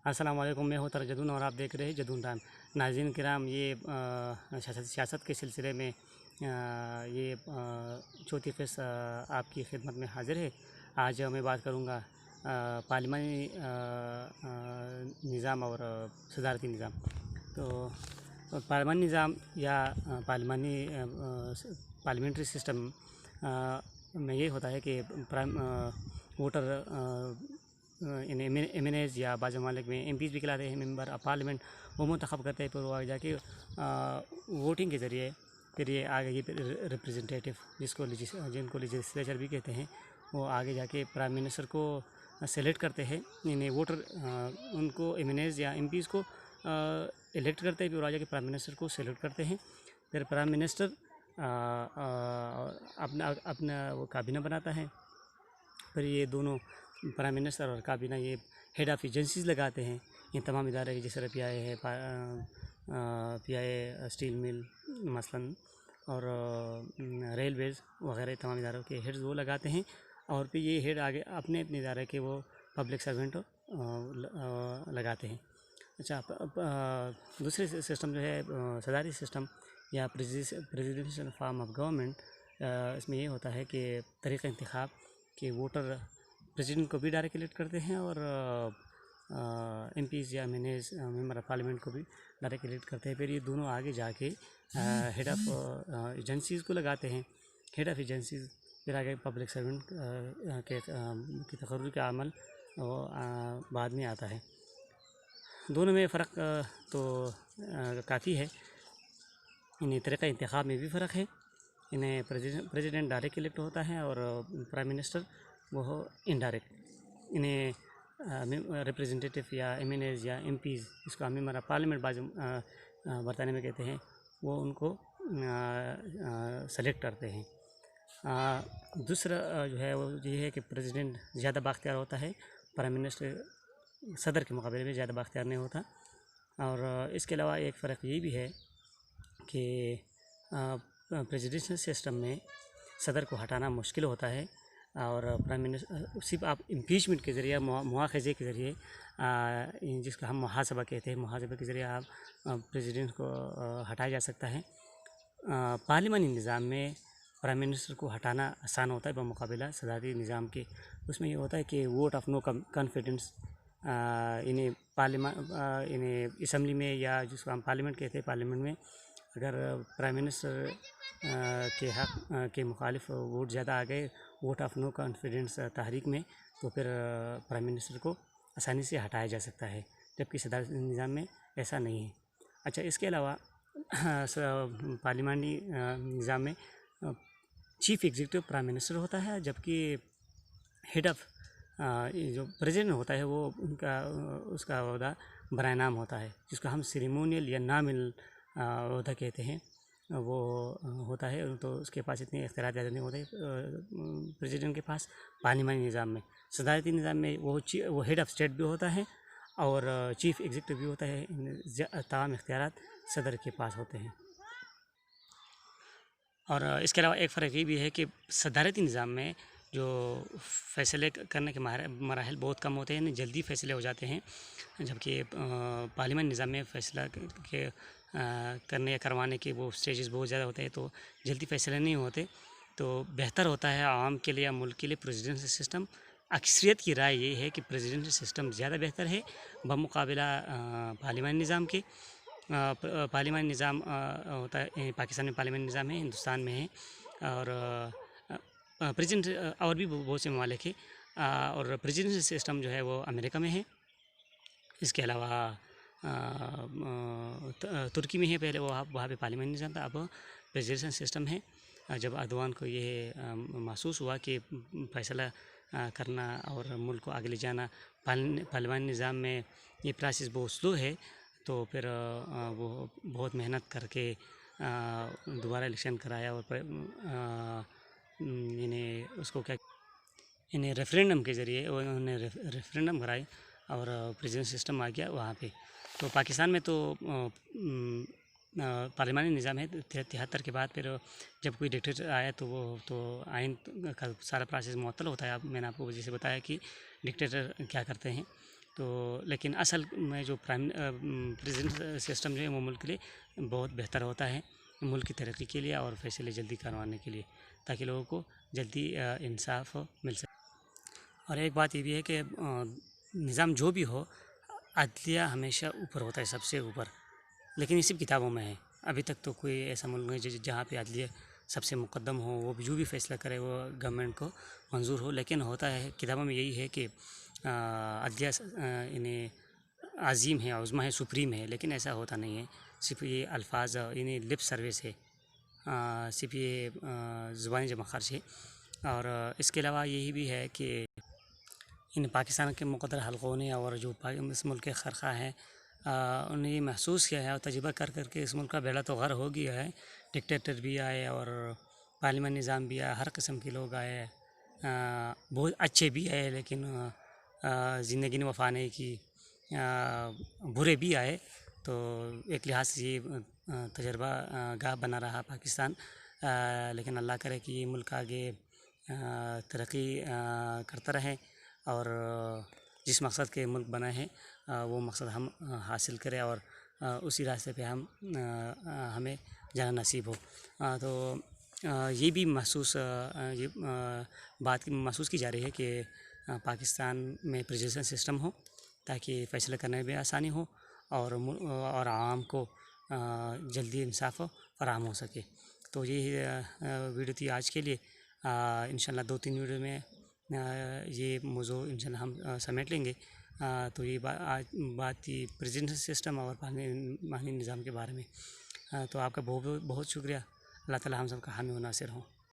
अस्सलाम वालेकुम, मैं हूँ तरजदून और आप देख रहे हैं जदून टाइम। नाज़रीन किराम, ये सियासत के सिलसिले में ये चौथी क़िस्त आपकी खिदमत में हाज़िर है। आज मैं बात करूँगा पार्लिमानी निज़ाम और सदारती निज़ाम। तो पार्लिमानी निज़ाम या पार्लियामेंट्री सिस्टम में ये होता है कि voter in M N As या बाज़ ममालिक में एम पीज़ भी कहलाते हैं, मेंबर ऑफ पार्लियामेंट। वो मुंतखब करते हैं, फिर वो आगे जाके वोटिंग के ज़रिए फिर ये आगे ये रिप्रेजेंटेटिव जिनको लेजिस्लेचर भी कहते हैं, वो आगे जाके प्राइम मिनिस्टर को सेलेक्ट करते हैं। इन्हें वोटर उनको एम एन एज़ या एम पीज़ को इलेक्ट करते हैं, फिर आगे जाके प्राइम मिनिस्टर को सेलेक्ट करते हैं। फिर प्राइम मिनिस्टर अपना अपना वो काबीना बनाता है। फिर ये दोनों प्राइम मिनिस्टर और काबीना ये हेड ऑफ़ एजेंसीज़ लगाते हैं इन तमाम इदारे की, जैसे पी आई है, पी आई स्टील मिल मसलन, और रेलवेज़ वगैरह तमाम इदारों के हेड्स वो लगाते हैं। और फिर ये हेड आगे अपने अपने इदारे के वो पब्लिक सर्वेंट लगाते हैं। अच्छा, दूसरे सिस्टम जो है सदारी सिस्टम या प्रेसिडेंशियल फॉर्म ऑफ गवर्नमेंट, इसमें ये होता है कि तरीक़ा इंतखाब कि वोटर प्रेसिडेंट को भी डायरेक्ट इलेक्ट करते हैं और एम पीज़ या मेंबर ऑफ पार्लियामेंट को भी डायरेक्ट इलेक्ट करते हैं। फिर ये दोनों आगे जाके हेड ऑफ़ एजेंसीज़ को लगाते हैं। हेड ऑफ़ एजेंसीज़ फिर आगे पब्लिक सर्वेंट की तकर्रुर का अमल बाद में आता है। दोनों में फ़र्क तो काफ़ी है। इन्हें तरीक़ा इंतखाब में भी फ़र्क है। इन्हें प्रेसिडेंट डायरेक्ट इलेक्ट होता है और प्राइम मिनिस्टर वो हो इनडायरेक्ट। इन्हें रिप्रेजेंटेटिव या एम एन एज़ या एम पीज़, इसको मेंबर ऑफ पार्लियामेंट बाज़ बरतानिया में कहते हैं, वो उनको सेलेक्ट करते हैं। दूसरा जो है वो ये है कि प्रेसिडेंट ज़्यादा बाख्तियार होता है, प्राइम मिनिस्टर सदर के मुकाबले में ज़्यादा बाख्तियार नहीं होता। और इसके अलावा एक फ़र्क ये भी है कि प्रेसिडेंशियल सिस्टम में सदर को हटाना मुश्किल होता है और प्राइम मिनिस्टर सिर्फ आप इम्पीचमेंट के ज़रिए, मुआख़ज़े के ज़रिए, जिसका हम मुहासबा कहते हैं, मुहासबे के ज़रिए आप प्रेसिडेंट को हटाया जा सकता है। पार्लिमानी निज़ाम में प्राइम मिनिस्टर को हटाना आसान होता है बमुकाबला सदारती निज़ाम के। उसमें ये होता है कि वोट ऑफ नो कॉन्फिडेंस इन्हें असम्बली में या जिसको हम पार्लियामेंट कहते हैं, पार्लियामेंट में अगर प्राइम मिनिस्टर के हक़ के मुखालिफ वोट ज़्यादा आ गए वोट ऑफ नो कॉन्फिडेंस तहरीक में, तो फिर प्राइम मिनिस्टर को आसानी से हटाया जा सकता है, जबकि सदारती निज़ाम में ऐसा नहीं है। अच्छा, इसके अलावा पार्लिमानी निज़ाम में चीफ़ एग्जीक्यूटिव प्राइम मिनिस्टर होता है, जबकि हेड ऑफ़ जो प्रेसिडेंट होता है वो उसका ओहदा बराए नाम होता है, जिसको हम सेरेमोनियल या नामिनल ओहदा कहते हैं, वो होता है। तो उसके पास इतने इख्तियार ज़्यादा नहीं होते प्रेसिडेंट के पास। पार्लिमानी निज़ाम में, सदारती निज़ाम में वो हेड ऑफ़ स्टेट भी होता है और चीफ़ एग्जीक्यूटिव भी होता है। तमाम इख्तियारात सदर के पास होते हैं। और इसके अलावा एक फ़र्क ये भी है कि सदारती निज़ाम में जो फ़ैसले करने के मराहल बहुत कम होते हैं, जल्दी फ़ैसले हो जाते हैं, जबकि पार्लियामेंट निज़ाम में फ़ैसला के करने या करवाने के वो स्टेजेस बहुत ज़्यादा होते हैं, तो जल्दी फ़ैसले नहीं होते। तो बेहतर होता है आवाम के लिए या मुल्क के लिए प्रेसिडेंशियल सिस्टम। अक्सरियत की राय ये है कि प्रेसिडेंशियल सिस्टम ज़्यादा बेहतर है बमुकाबला पार्लियामानी निज़ाम के। पार्लियामानी निज़ाम होता है पाकिस्तान में, पार्लियामानी निज़ाम है, हिंदुस्तान में है, और प्रेसिडेंट और भी बहुत से ममालिक है। और प्रेसिडेंशियल सिस्टम जो है वो अमेरिका में है। इसके अलावा तुर्की में है, पहले वहाँ पे पार्लियामेंट निज़ाम था, अब प्रेसिडेंशियल सिस्टम है। जब अर्दोग़ान को ये महसूस हुआ कि फ़ैसला करना और मुल्क को आगे ले जाना पार्लियामानी निज़ाम में ये प्रोसेस बहुत स्लो है, तो फिर वो बहुत मेहनत करके दोबारा इलेक्शन कराया और इन्हें रेफरेंडम के ज़रिए उन्होंने रेफरेंडम कराए और प्रेसिडेंट सिस्टम आ गया वहाँ पे। तो पाकिस्तान में तो पार्लियामानी निज़ाम है। 73 के बाद फिर जब कोई डिक्टेटर आया तो वो तो आइन का सारा प्रोसेस मुअत्तल होता है। अब मैंने आपको जैसे बताया कि डिक्टेटर क्या करते हैं, تو لیکن اصل میں جو پریزنٹ سسٹم جو ہے وہ ملک کے لیے بہت بہتر ہوتا ہے، ملک کی ترقی کے لیے اور فیصلے جلدی کروانے کے لیے، تاکہ لوگوں کو جلدی انصاف مل سکے۔ اور ایک بات یہ بھی ہے کہ نظام جو بھی ہو، عدلیہ ہمیشہ اوپر ہوتا ہے، سب سے اوپر، لیکن یہ صرف کتابوں میں ہے۔ ابھی تک تو کوئی ایسا ملک نہیں جہاں پہ عدلیہ سب سے مقدم ہو، وہ جو بھی فیصلہ کرے وہ گورنمنٹ کو منظور ہو، لیکن ہوتا ہے کتابوں میں یہی ہے کہ عدلیہ انہیں عظیم ہے، عظمیٰ ہے، سپریم ہے، لیکن ایسا ہوتا نہیں ہے۔ صرف یہ الفاظ انہیں لپ سروس ہے، صرف یہ زبانی جمع خرچ ہے۔ اور اس کے علاوہ یہی بھی ہے کہ ان پاکستان کے مقدر حلقوں نے اور جو اس ملک کے خرخواہ ہیں انہوں نے یہ محسوس کیا ہے اور تجربہ کر کر کے اس ملک کا بیڑا تو غر ہو گیا ہے۔ ڈکٹیٹر بھی آئے اور پارلیمنٹ نظام بھی آیا، ہر قسم کے لوگ آئے، بہت اچھے بھی آئے لیکن زندگی نے وفا نہیں کی، برے بھی آئے۔ تو ایک لحاظ سے یہ تجربہ گاہ بنا رہا پاکستان، لیکن اللہ کرے کہ یہ ملک آگے ترقی کرتا رہے اور جس مقصد کے ملک بنا ہے وہ مقصد ہم حاصل کریں اور اسی راستے پہ ہمیں جانا نصیب ہو۔ تو یہ بھی یہ بات محسوس کی جا رہی ہے کہ پاکستان میں پریزنٹ سسٹم ہو تاکہ فیصلہ کرنے میں آسانی ہو اور عوام کو جلدی انصاف فراہم ہو سکے۔ تو یہ ویڈیو تھی آج کے لیے، انشاءاللہ 2-3 ویڈیو میں یہ موضوع انشاءاللہ ہم سمیٹ لیں گے۔ تو یہ بات تھی پریزنٹ سسٹم اور پارلیمانی نظام کے بارے میں۔ تو آپ کا بہت بہت شکریہ۔ اللہ تعالیٰ ہم سب کا حامی و ناصر ہوں۔